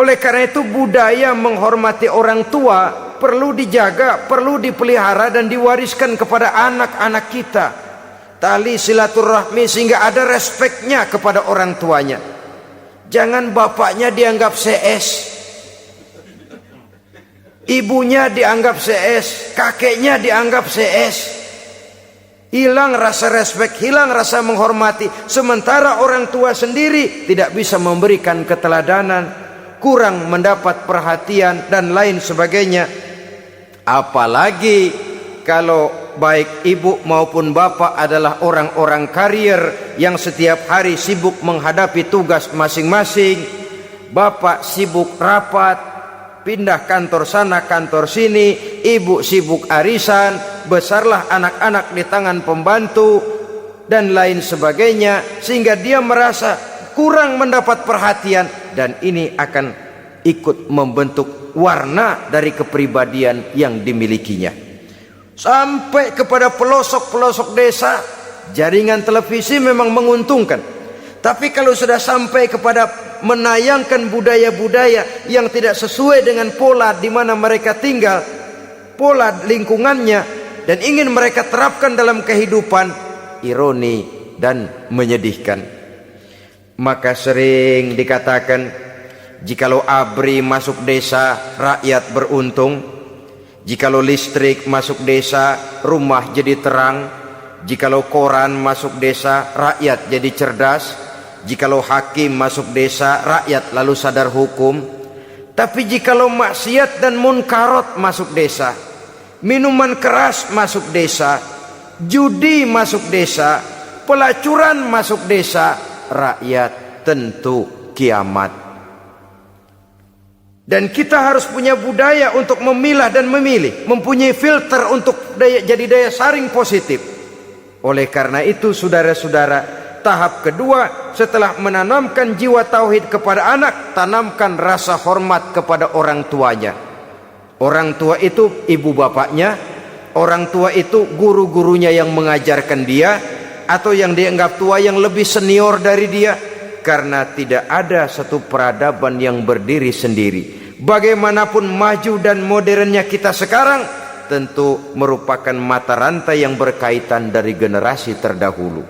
Oleh karena itu budaya menghormati orang tua perlu dijaga, perlu dipelihara dan diwariskan kepada anak-anak kita. Tali silaturahmi sehingga ada respeknya kepada orang tuanya. Jangan bapaknya dianggap CS, ibunya dianggap CS, kakeknya dianggap CS. Hilang rasa respek, hilang rasa menghormati. Sementara orang tua sendiri tidak bisa memberikan keteladanan, kurang mendapat perhatian dan lain sebagainya. Apalagi kalau baik ibu maupun bapak adalah orang-orang karier yang setiap hari sibuk menghadapi tugas masing-masing. Bapak sibuk rapat, pindah kantor sana kantor sini, ibu sibuk arisan, besarlah anak-anak di tangan pembantu dan lain sebagainya, sehingga dia merasa kurang mendapat perhatian, dan ini akan ikut membentuk warna dari kepribadian yang dimilikinya. Sampai kepada pelosok-pelosok desa, jaringan televisi memang menguntungkan. Tapi kalau sudah sampai kepada menayangkan budaya-budaya yang tidak sesuai dengan pola di mana mereka tinggal, pola lingkungannya, dan ingin mereka terapkan dalam kehidupan, ironi dan menyedihkan. Maka sering dikatakan, jikalau ABRI masuk desa, rakyat beruntung. Jikalau listrik masuk desa, rumah jadi terang. Jikalau koran masuk desa, rakyat jadi cerdas. Jikalau hakim masuk desa, rakyat lalu sadar hukum. Tapi jikalau maksiat dan munkarot masuk desa, minuman keras masuk desa, judi masuk desa, pelacuran masuk desa, rakyat tentu kiamat. Dan kita harus punya budaya untuk memilah dan memilih, mempunyai filter untuk jadi daya saring positif. Oleh karena itu saudara-saudara, tahap kedua setelah menanamkan jiwa tauhid kepada anak, tanamkan rasa hormat kepada orang tuanya. Orang tua itu ibu bapaknya, orang tua itu guru-gurunya yang mengajarkan dia, atau yang dianggap tua yang lebih senior dari dia. Karena tidak ada satu peradaban yang berdiri sendiri. Bagaimanapun maju dan modernnya kita sekarang, tentu merupakan mata rantai yang berkaitan dari generasi terdahulu.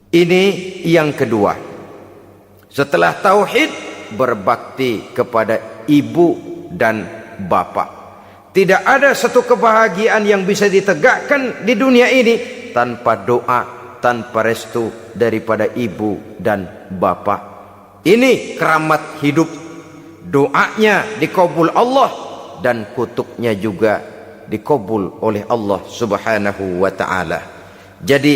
Ini yang kedua. Setelah tauhid, berbakti kepada ibu dan bapak. Tidak ada satu kebahagiaan yang bisa ditegakkan di dunia ini tanpa doa, tanpa restu daripada ibu dan bapak. Ini keramat hidup. Doanya dikabul Allah dan kutuknya juga dikabul oleh Allah Subhanahu wa ta'ala. Jadi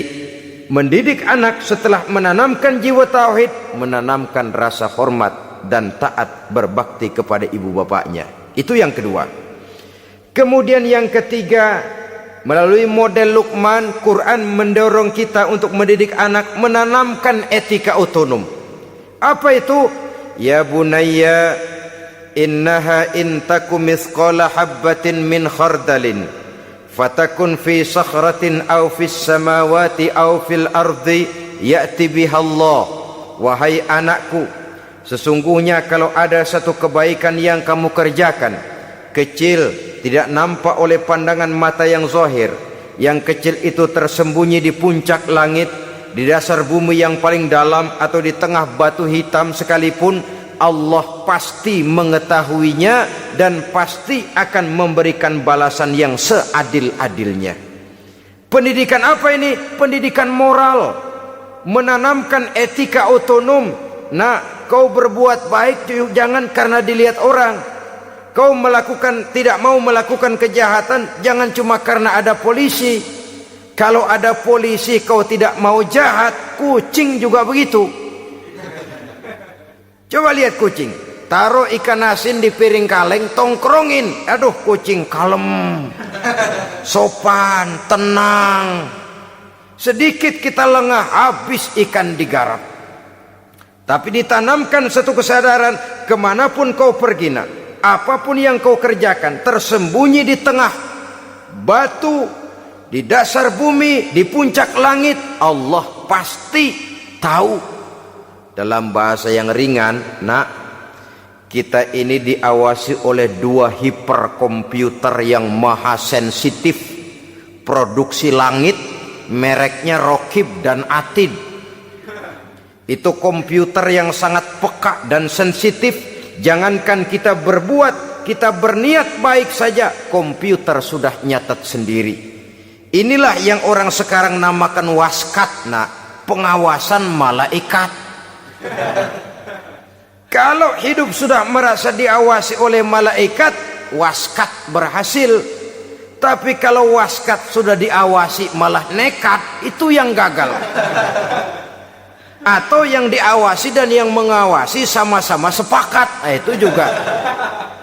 mendidik anak setelah menanamkan jiwa tauhid, menanamkan rasa hormat dan taat berbakti kepada ibu bapaknya. Itu yang kedua. Kemudian yang ketiga, melalui model Luqman, Quran mendorong kita untuk mendidik anak, menanamkan etika otonom. Apa itu? Ya bunayya innaha in takum mithqala habbatin min khardalin fatakun fi sakhratin aw fis samawati aw fil ardi ya'ti biha Allah. Wahai anakku, sesungguhnya kalau ada satu kebaikan yang kamu kerjakan, kecil, tidak nampak oleh pandangan mata yang zahir, yang kecil itu tersembunyi di puncak langit, di dasar bumi yang paling dalam, atau di tengah batu hitam sekalipun, Allah pasti mengetahuinya dan pasti akan memberikan balasan yang seadil-adilnya. Pendidikan apa ini? Pendidikan moral, menanamkan etika otonom. Nah, kau berbuat baik jangan karena dilihat orang. Kau tidak mau melakukan kejahatan jangan cuma karena ada polisi. Kalau ada polisi kau tidak mau jahat, kucing juga begitu. Coba lihat kucing, taruh ikan asin di piring kaleng, tongkrongin, aduh kucing kalem, sopan, tenang. Sedikit kita lengah, habis ikan digarap. Tapi ditanamkan satu kesadaran, kemanapun kau pergi nak, apapun yang kau kerjakan, tersembunyi di tengah batu, di dasar bumi, di puncak langit, Allah pasti tahu. Dalam bahasa yang ringan, nak, kita ini diawasi oleh dua hiperkomputer yang maha sensitif, produksi langit, mereknya Rokib dan Atid. Itu komputer yang sangat peka dan sensitif. Jangankan kita berbuat, kita berniat baik saja, komputer sudah nyatat sendiri. Inilah yang orang sekarang namakan waskat, pengawasan malaikat. Kalau hidup sudah merasa diawasi oleh malaikat, waskat berhasil. Tapi kalau waskat sudah diawasi malah nekat, itu yang gagal. Atau yang diawasi dan yang mengawasi sama-sama sepakat, itu juga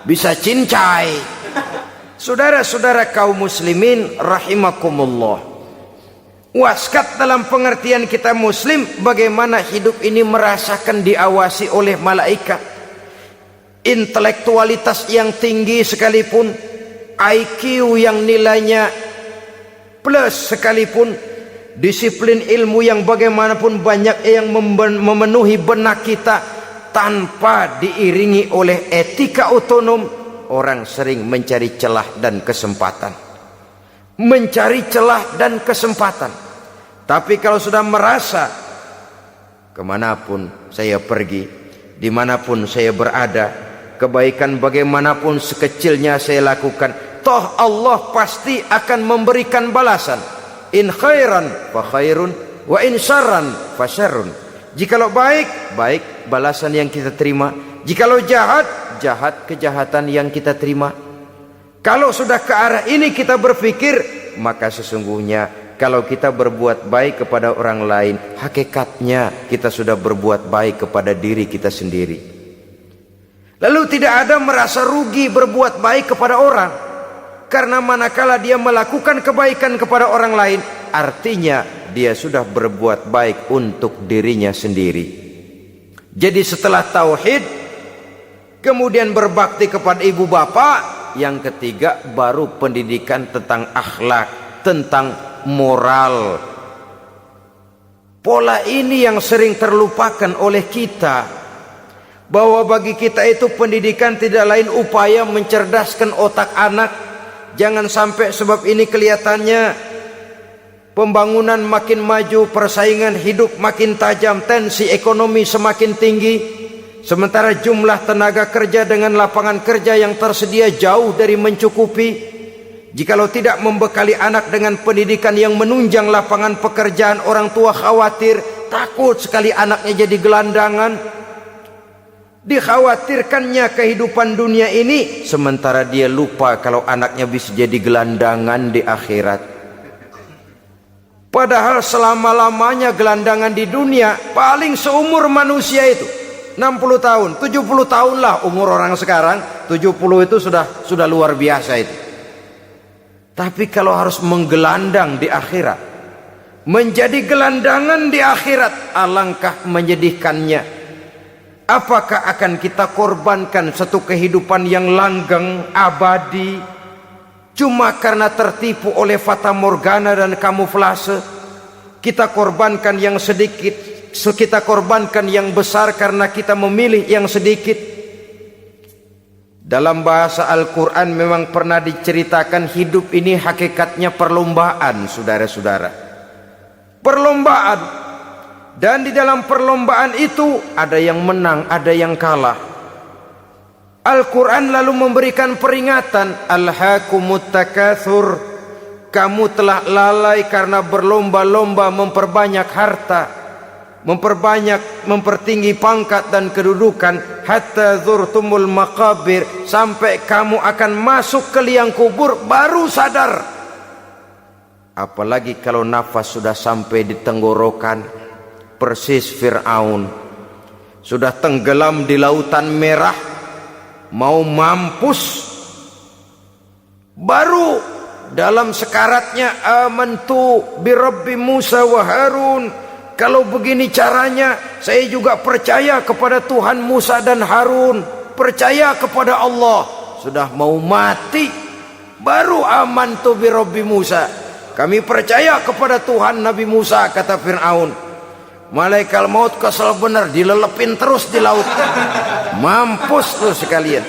bisa cincai. Saudara-saudara kaum muslimin rahimakumullah, waskat dalam pengertian kita muslim, bagaimana hidup ini merasakan diawasi oleh malaikat. Intelektualitas yang tinggi sekalipun, IQ yang nilainya plus sekalipun, disiplin ilmu yang bagaimanapun banyak yang memenuhi benak kita, tanpa diiringi oleh etika otonom, orang sering mencari celah dan kesempatan. Mencari celah dan kesempatan. Tapi kalau sudah merasa, kemanapun saya pergi, dimanapun saya berada, kebaikan bagaimanapun sekecilnya saya lakukan, toh Allah pasti akan memberikan balasan. In khairan fa khairun, wa in syarran fa syarrun. Jikalau baik, baik balasan yang kita terima. Jikalau jahat, jahat kejahatan yang kita terima. Kalau sudah ke arah ini kita berpikir, maka sesungguhnya kalau kita berbuat baik kepada orang lain, hakikatnya kita sudah berbuat baik kepada diri kita sendiri. Lalu tidak ada merasa rugi berbuat baik kepada orang, karena manakala dia melakukan kebaikan kepada orang lain, artinya dia sudah berbuat baik untuk dirinya sendiri. Jadi setelah tauhid, kemudian berbakti kepada ibu bapak, yang ketiga baru pendidikan tentang akhlak, tentang moral. Pola ini yang sering terlupakan oleh kita, bahwa bagi kita itu pendidikan tidak lain upaya mencerdaskan otak anak. Jangan sampai sebab ini kelihatannya pembangunan makin maju, persaingan hidup makin tajam, tensi ekonomi semakin tinggi, sementara jumlah tenaga kerja dengan lapangan kerja yang tersedia jauh dari mencukupi. Jikalau tidak membekali anak dengan pendidikan yang menunjang lapangan pekerjaan, orang tua khawatir, takut sekali anaknya jadi gelandangan. Dikhawatirkannya kehidupan dunia ini, sementara dia lupa kalau anaknya bisa jadi gelandangan di akhirat. Padahal selama-lamanya gelandangan di dunia paling seumur manusia itu 60 tahun, 70 tahun lah umur orang sekarang. 70 itu sudah luar biasa itu. Tapi kalau harus menggelandang di akhirat, menjadi gelandangan di akhirat, alangkah menyedihkannya. Apakah akan kita korbankan satu kehidupan yang langgeng, abadi, cuma karena tertipu oleh fata morgana dan kamuflase? Kita korbankan yang sedikit, kita korbankan yang besar karena kita memilih yang sedikit. Dalam bahasa Al-Quran memang pernah diceritakan hidup ini hakikatnya perlombaan, saudara-saudara. Perlombaan. Dan di dalam perlombaan itu ada yang menang, ada yang kalah. Al-Quran lalu memberikan peringatan, Alhaakumut takatsur, kamu telah lalai karena berlomba-lomba memperbanyak harta, mempertinggi pangkat dan kedudukan, hatta zurtumul maqabir, sampai kamu akan masuk ke liang kubur baru sadar. Apalagi kalau nafas sudah sampai di tenggorokan. Persis Fir'aun sudah tenggelam di lautan merah, mau mampus, baru dalam sekaratnya, amantu birabbi Musa wa Harun, kalau begini caranya saya juga percaya kepada Tuhan Musa dan Harun, percaya kepada Allah. Sudah mau mati baru amantu birabbi Musa, kami percaya kepada Tuhan Nabi Musa, kata Fir'aun. Malaikat maut kesel bener, dilelepin terus di laut. Mampus lu sekalian.